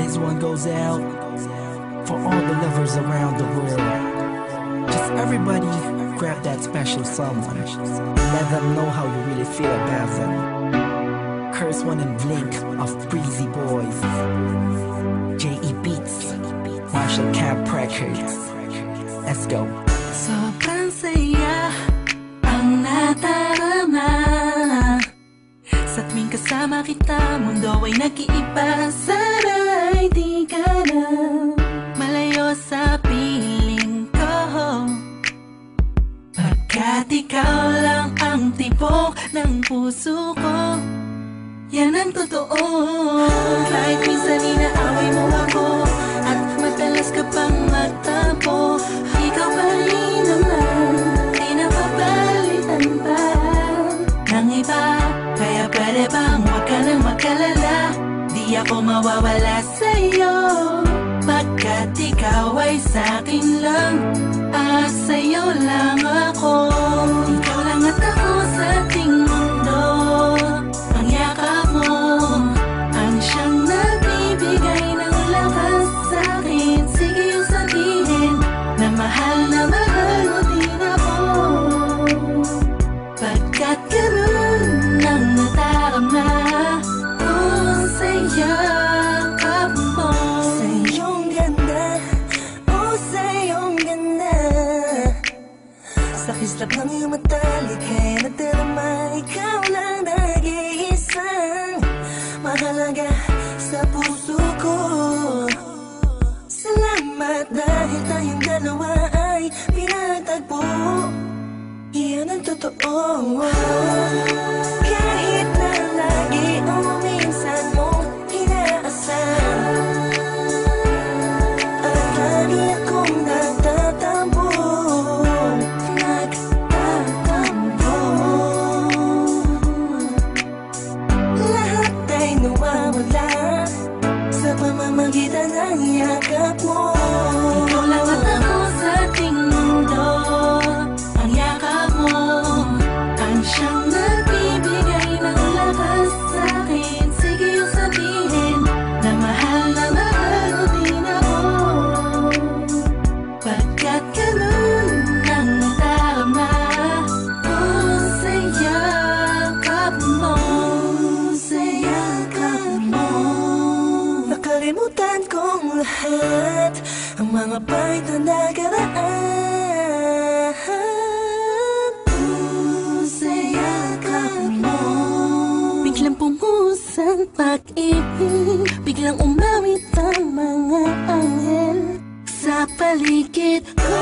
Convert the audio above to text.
This one goes out for all the lovers around the world. Just everybody grab that special someone. Let them know how you really feel about them. Curse One and Blink of Breezy Boys. J.E. Beats, Marshall Camp Records. Let's go. Sobrang saya ang natarama sa tuwing kasama kita. Mundo ay nag-iiba. Sana'y di ka na malayo sa piling ko, pagkat ikaw lang ang tibok ng puso ko. Yan ang totoo. Kahit minsan inaaway mo ako at madalas ka pang magtampo, ikaw pa rin naman, di napapalitan pa ng iba. Kaya pwede bang huwag ka nang mag-alala, di ako mawawala sa'yo, pagkat ikaw ay sa'kin lang at sa'yo lang ako. Ikaw lang at ako sa ating mundo. Ang yakap mo ang siyang nagbibigay ng lakas sa'kin. Sige yung sabihin na mahal mo din ako, pagkat ganun ang natarama ko sa yakap mo. Sa iyong ganda, oh sa iyong ganda, sa kislap ng iyong mata, likha'y nadarama. Ikaw lang nag-iisang mahalaga sa puso ko. Salamat dahil tayong dalawa ay pinatagpo. Iyan ang totoo. Kahit na lagi o minsan mong inaasahan, at lagi akong nagtatampo. Lahat ay nawawala sa pamamagitan ng yakap mo. Ikaw lang at ako sa ating mundo. Ang yakap mo ang siyang nagbibigay ng lakas sa'kin. Sige yung sabihin na mahal mo din ako, pagkat ganun ang nadarama ko sa yakap mo. Sa yakap mo, nakalimutan kong lahat ang mga pahit na nakaraan. Sa yakap mo, biglang pumusang pag-ibig, biglang umawit ang mga anghel sa paligid ko.